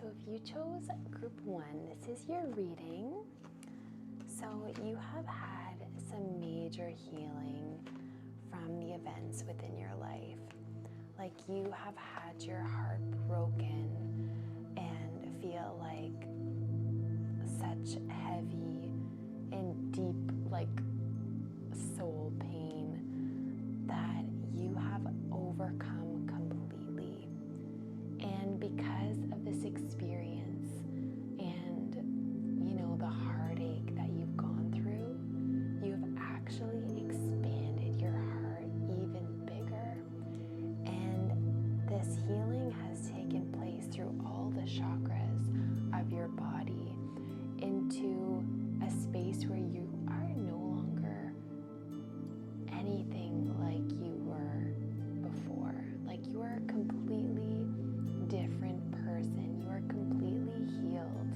So if you chose group 1, this is your reading. So you have had some major healing from the events within your life. Like you have had your heart broken and feel like such heavy and deep soul pain that you have overcome completely. And because of this experience and the heartache that you've gone through, you've actually expanded your heart even bigger. And this healing has taken place through all the chakras of your body into a space where you are no longer anything like you were before. Like you are a completely different person. You are completely healed.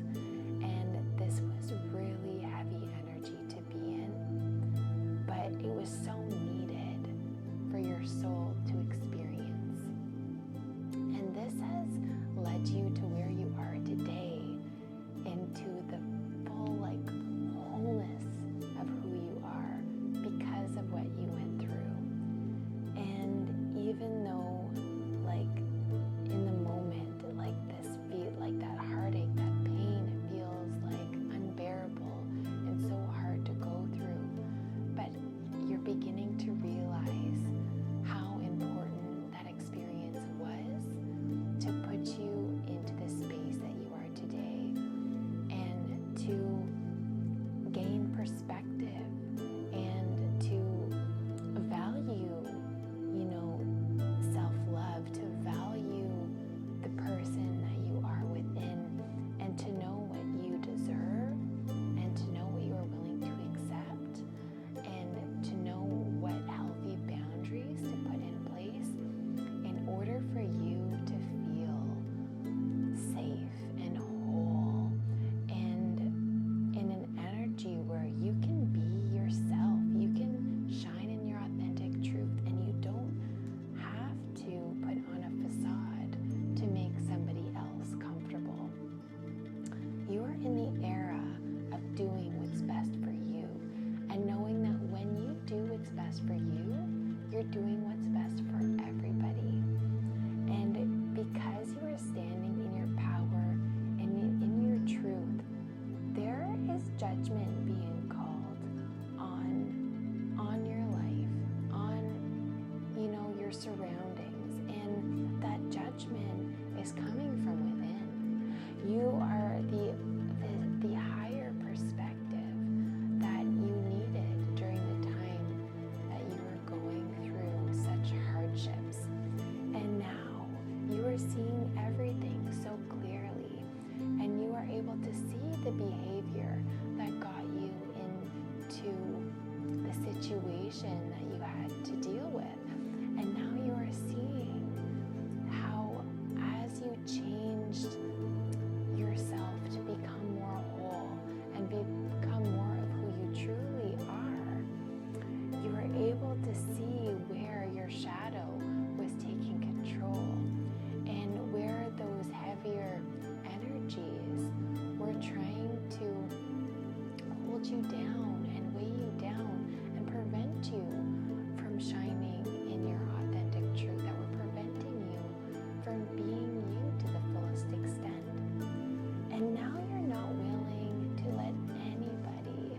And this was really heavy energy to be in, but it was so needed for your soul to experience. And this has led you to where you are today, into the full wholeness of who you are because of what you went through. And even though in the moment that heartache, that pain feels unbearable and so hard to go through, but you're beginning to realize how important that experience was to put you into the space that you are today, and to gain perspective and to value, self-love, to value the person that you are within, and to know what you deserve, and to know what you are willing to accept, and to know what healthy boundaries to put in place in order for you to feel safe and whole and in an energy where you can be yourself. You can shine in your authentic truth, and you don't have to put on a facade to make somebody else comfortable. You are in the era of doing what's best for you, and knowing that when you do what's best for you, you're doing what's best for everybody. And because you are standing in your power and in your truth, there is judgment being called on your life, on your surroundings, and that judgment is coming from within. You are the higher perspective that you needed during the time that you were going through such hardships. And now you are seeing everything so clearly, and you are able to see the behavior that got you into the situation that you had to deal with. And now you are seeing how, as you changed yourself to become more whole and become more of who you truly are, you are able to see where your shadow was taking control, and where those heavier energies were trying to hold you down and weigh you down and prevent you from shining in your authentic truth, that were preventing you from being you to the fullest extent. And now you're not willing to let anybody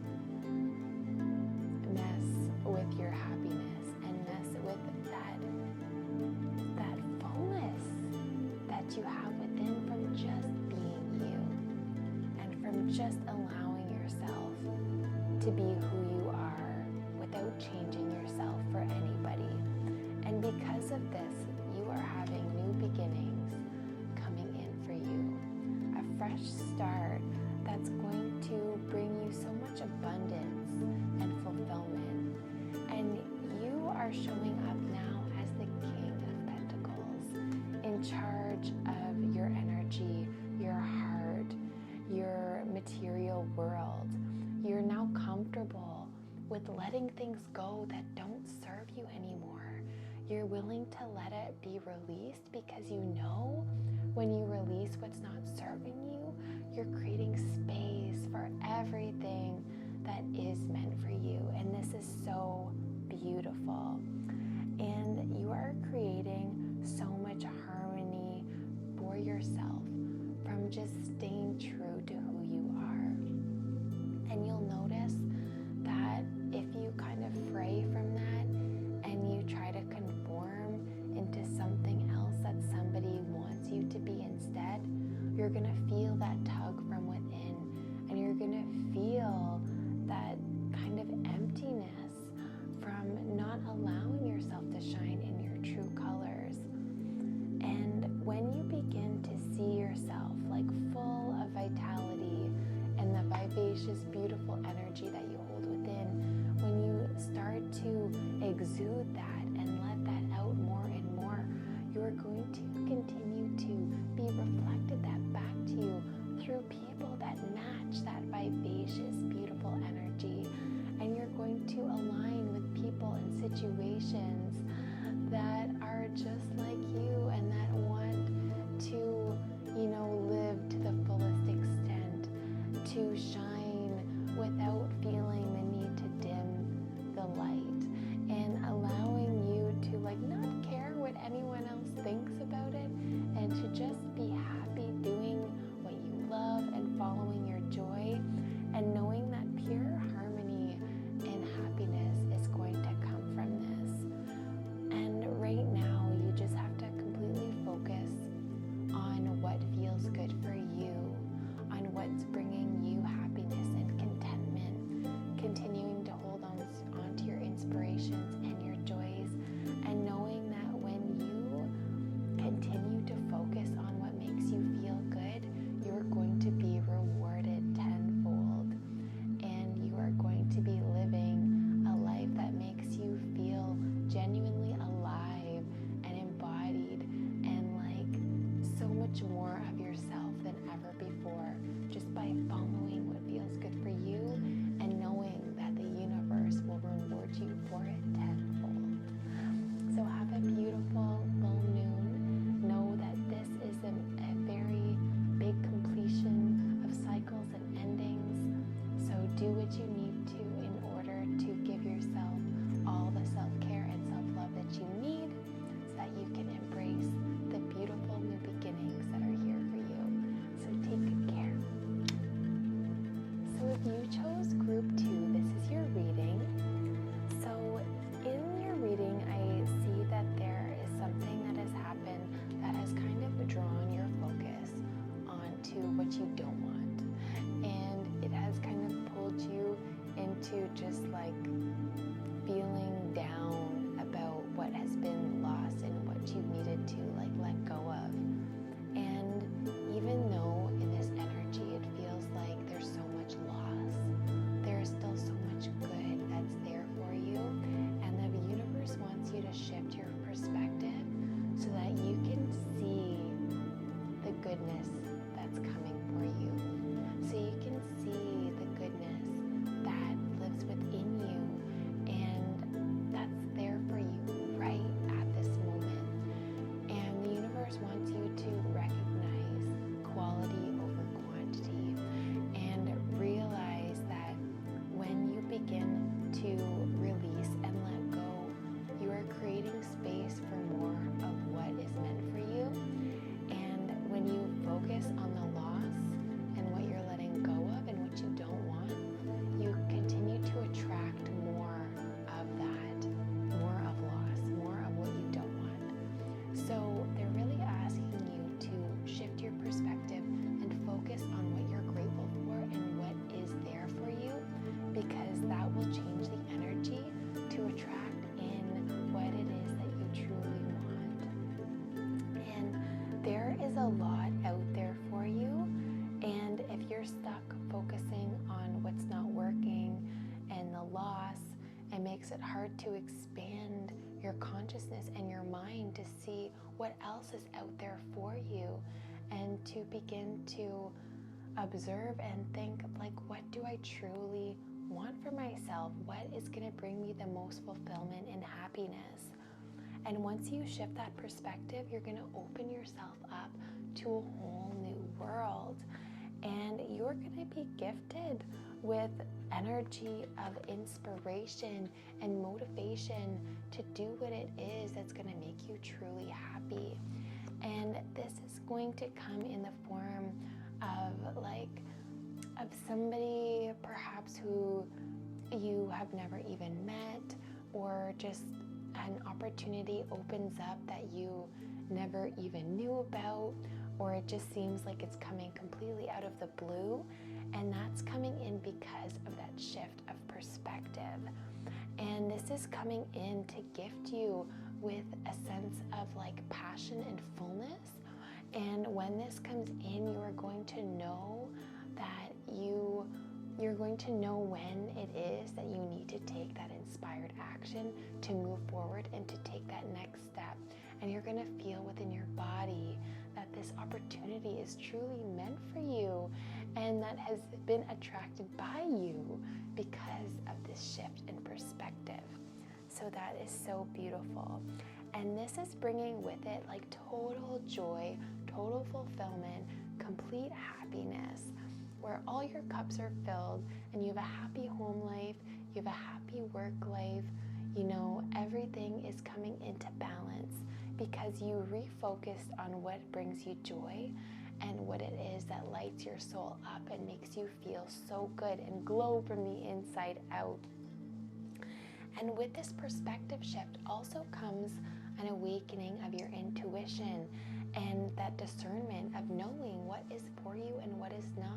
mess with your happiness and mess with that fullness that you have within, from just being you and from just allowing yourself to be who you are without changing yourself for anybody. And because of this, you are having new beginnings coming in for you. A fresh start that's going to bring you so much abundance and fulfillment. And you are showing up now as the King of Pentacles, in charge of your energy, your heart, your material world. You're now comfortable with letting things go that don't serve you anymore. You're willing to let it be released because you know When you release what's not serving you, you're creating space for everything that is meant for you. And this is so beautiful. And you are creating so much harmony for yourself from just staying true to who you are. And you'll notice that if you kind of fray from that and you try to conform into something else that somebody wants you to be instead, you're going to feel that tug from within, and you're going to feel that kind of emptiness from not allowing yourself to shine in your true colors. And when you begin to see yourself like full of vitality and the vivacious, beautiful energy that you hold within, when you start to exude that and let that out more and more, you are going to continue to be reflected that back to you through people that match that vivacious, beautiful energy. And you're going to align with people and situations that are just like you and that want to, live to the fullest extent, to shine without feeling the need to dim the light, and allowing you to not care what anyone else thinks about it, and to just be happy doing what you love and following your joy, and knowing that pure harmony and happiness is going to come from this. And right now, you just have to completely focus on what feels good for you, on what's bringing you happiness and contentment, continuing to hold on to your inspirations and your joys, and knowing that when you continue to focus on what makes you feel good, you're going to be rewarded tenfold, and you are going to be living a life that makes you feel genuinely alive and embodied and like so much more of yourself than ever before, just by following what feels good for you and knowing that the universe will reward you for it tenfold. So have a beautiful full moon. Know that this is a very big completion of cycles and endings. So do what you need to in order to give yourself all the self-care and self-love that you need, so that you can embrace the beautiful new beginnings that are here for you. So take good care. So if you chose group 2, this is your reading. So in your reading, I see that there is something that has happened that has kind of drawn your focus onto what you don't want. And it has kind of pulled you into just feeling down about what has been lost and what you needed to let go of. And even though in this energy it feels like there's so much loss, there's still so much good that's there for you, and the universe wants you to shift your perspective so that you can see the goodness that's coming for you, so you can see the goodness that lives within you and that's there for you right at this moment. And the universe wants you to recognize quality over quantity and realize that when you begin to release and let go, you are creating space for more of what is meant for you. And when you focus on the loss and what you're letting go of and what you don't want, you continue to attract more of that, more of loss, more of what you don't want. So they're really asking you to shift your perspective and focus on what you're grateful for and what is there for you, because that will change the energy to attract in what it is that you truly want. And there is a lot out there for you, and if you're stuck focusing on what's not working and the loss, it makes it hard to expand your consciousness and your mind to see what else is out there for you, and to begin to observe and think, what do I truly want for myself? What is going to bring me the most fulfillment and happiness? And once you shift that perspective, you're going to open yourself up to a whole new world. And you're going to be gifted with energy of inspiration and motivation to do what it is that's going to make you truly happy. And this is going to come in the form of somebody perhaps who you have never even met, or just an opportunity opens up that you never even knew about, or it just seems like it's coming completely out of the blue. And that's coming in because of that shift of perspective. And this is coming in to gift you with a sense of like passion and fullness. And when this comes in, you are going to know that you're going to know when it is that you need to take that inspired action to move forward and to take that next step. And you're going to feel within your body that this opportunity is truly meant for you and that has been attracted by you because of this shift in perspective. So that is so beautiful. And this is bringing with it like total joy, total fulfillment, complete happiness, where all your cups are filled and you have a happy home life, you have a happy work life, you know, everything is coming into balance because you refocused on what brings you joy and what it is that lights your soul up and makes you feel so good and glow from the inside out. And with this perspective shift also comes an awakening of your intuition and that discernment of knowing what is for you and what is not,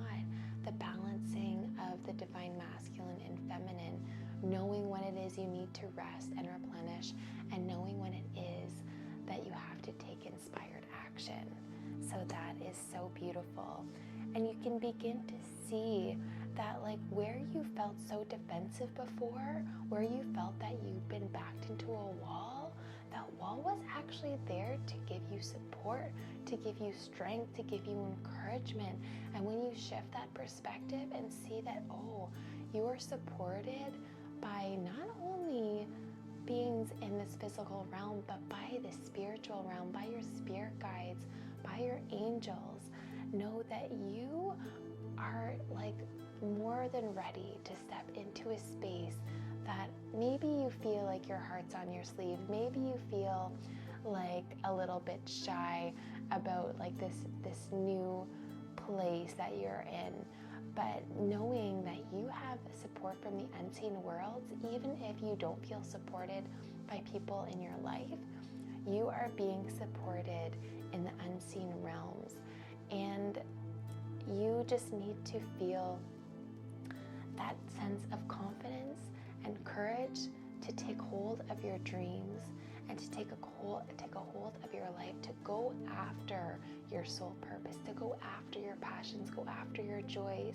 the balancing of the divine masculine and feminine, knowing when it is you need to rest and replenish, and knowing when it is that you have to take inspired action. So that is so beautiful. And you can begin to see that like where you felt so defensive before, where you felt that you've been backed into a wall, that wall was actually there to give you support, to give you strength, to give you encouragement. And when you shift that perspective and see that, oh, you are supported by not only beings in this physical realm, but by the spiritual realm, by your spirit guides, by your angels, know that you are like more than ready to step into a space that maybe you feel like your heart's on your sleeve. Maybe you feel like a little bit shy about like this new place that you're in. But knowing that you have support from the unseen worlds, even if you don't feel supported by people in your life, you are being supported in the unseen realms. And you just need to feel that sense of confidence and courage to take hold of your dreams and to take a hold of your life, to go after your soul purpose, to go after your passions, go after your joys.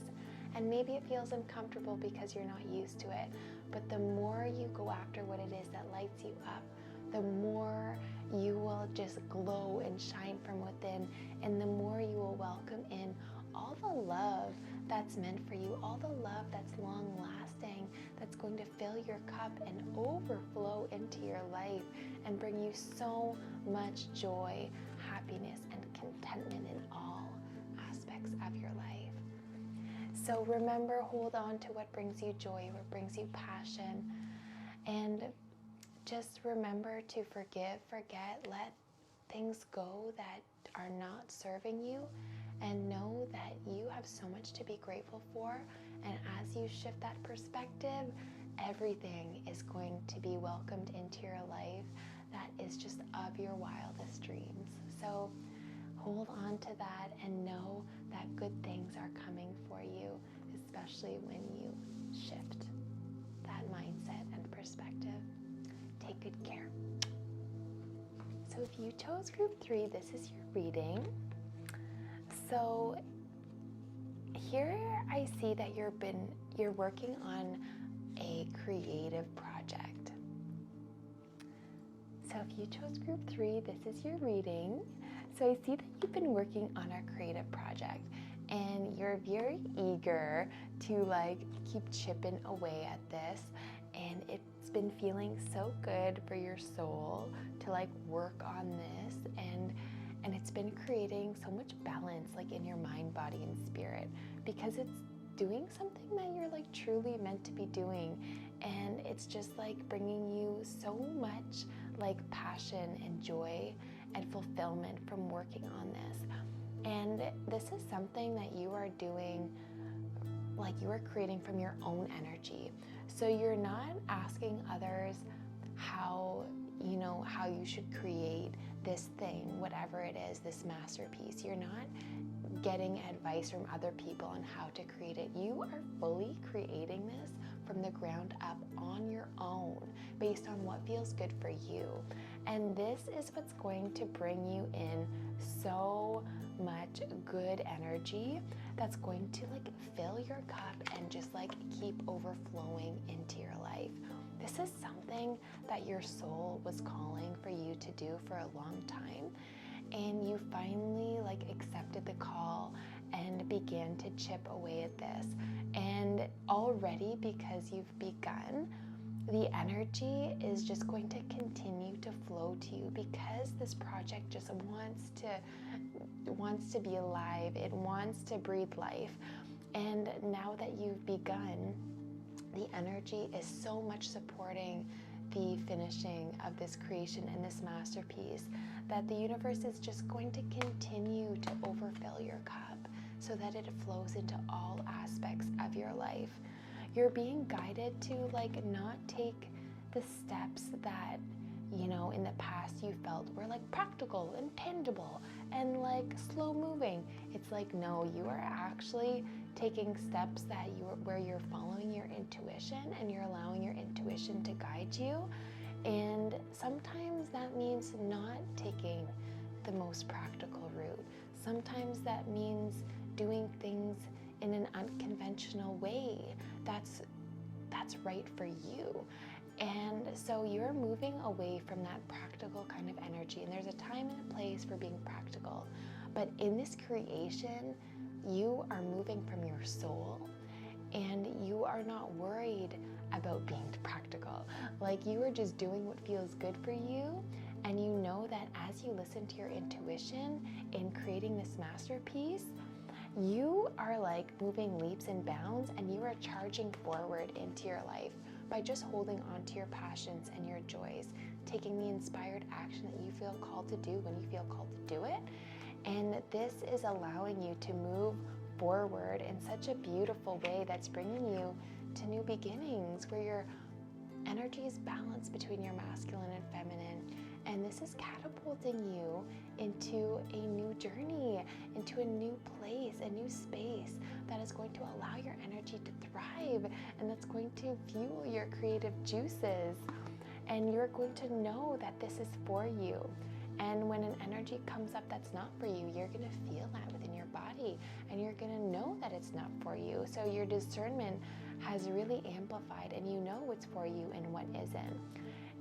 And maybe it feels uncomfortable because you're not used to it, but the more you go after what it is that lights you up, the more you will just glow and shine from within, and the more you will welcome in all the love that's meant for you, all the love that's long lasting, that's going to fill your cup and overflow into your life and bring you so much joy, happiness, and contentment in all aspects of your life. So remember, hold on to what brings you joy, what brings you passion, and just remember to forgive, forget, let things go that are not serving you, and know that you have so much to be grateful for. And as you shift that perspective, everything is going to be welcomed into your life that is just of your wildest dreams. So hold on to that and know that good things are coming for you, especially when you shift that mindset and perspective. Take good care. So if you chose group 3, this is your reading. So here I see that you're working on a creative project. So if you chose group 3, this is your reading. So I see that you've been working on a creative project and you're very eager to like keep chipping away at this and it's been feeling so good for your soul to like work on this, and it's been creating so much balance like in your mind, body, and spirit, because it's doing something that you're like truly meant to be doing, and it's just like bringing you so much like passion and joy and fulfillment from working on this. And this is something that you are doing, like you are creating from your own energy. So you're not asking others how you should create this thing, whatever it is, this masterpiece. You're not getting advice from other people on how to create it. You are fully creating this from the ground up on your own, based on what feels good for you. And this is what's going to bring you in so much good energy that's going to like fill your cup and just like keep overflowing into your life. This is something that your soul was calling for you to do for a long time, and you finally like accepted the call and began to chip away at this. And already, because you've begun, the energy is just going to continue to flow to you, because this project just wants to be alive. It wants to breathe life. And now that you've begun, the energy is so much supporting the finishing of this creation and this masterpiece, that the universe is just going to continue to overfill your cup so that it flows into all aspects of your life. You're being guided to like not take the steps that, you know, in the past you felt were like practical and tangible and like slow moving. It's like, no, you are actually taking steps where you're following your intuition, and you're allowing your intuition to guide you. And sometimes that means not taking the most practical route. Sometimes that means doing things in an unconventional way that's right for you. And so you're moving away from that practical kind of energy, and there's a time and a place for being practical. But in this creation, you are moving from your soul, and you are not worried about being practical. Like, you are just doing what feels good for you, and you know that as you listen to your intuition in creating this masterpiece, you are like moving leaps and bounds, and you are charging forward into your life by just holding on to your passions and your joys, taking the inspired action that you feel called to do when you feel called to do it. And this is allowing you to move forward in such a beautiful way that's bringing you to new beginnings, where your energy is balanced between your masculine and feminine. And this is catapulting you into a new journey, into a new place, a new space that is going to allow your energy to thrive, and that's going to fuel your creative juices. And you're going to know that this is for you. And when an energy comes up that's not for you, you're going to feel that within your body, and you're going to know that it's not for you. So your discernment has really amplified, and you know what's for you and what isn't.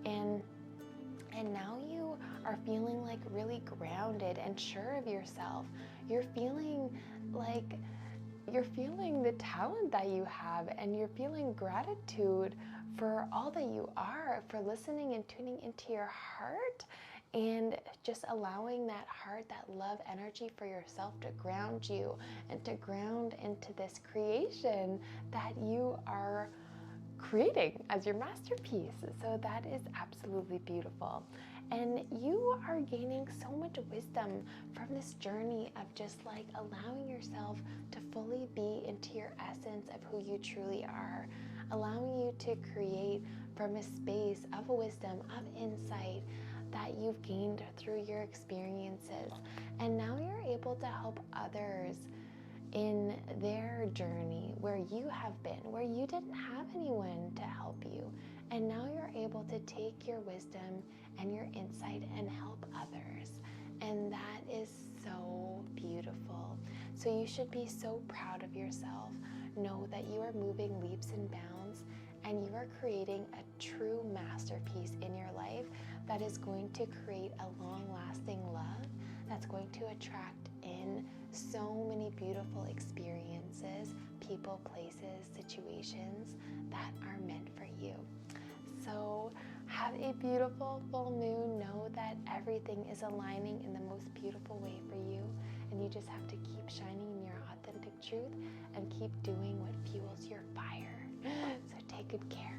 And now you are feeling like really grounded and sure of yourself. You're feeling the talent that you have, and you're feeling gratitude for all that you are, for listening and tuning into your heart, and just allowing that heart, that love energy for yourself to ground you and to ground into this creation that you are creating as your masterpiece. So that is absolutely beautiful. And you are gaining so much wisdom from this journey of just like allowing yourself to fully be into your essence of who you truly are, allowing you to create from a space of wisdom, of insight that you've gained through your experiences. And now you're able to help others in their journey where you have been, where you didn't have anyone to help you. And now you're able to take your wisdom and your insight and help others. And that is so beautiful. So you should be so proud of yourself. Know that you are moving leaps and bounds, and you are creating a true masterpiece in your life that is going to create a long-lasting love that's going to attract in so many beautiful experiences, people, places, situations that are meant for you. So have a beautiful full moon. Know that everything is aligning in the most beautiful way for you, and you just have to keep shining your authentic truth and keep doing what fuels your fire. So take good care.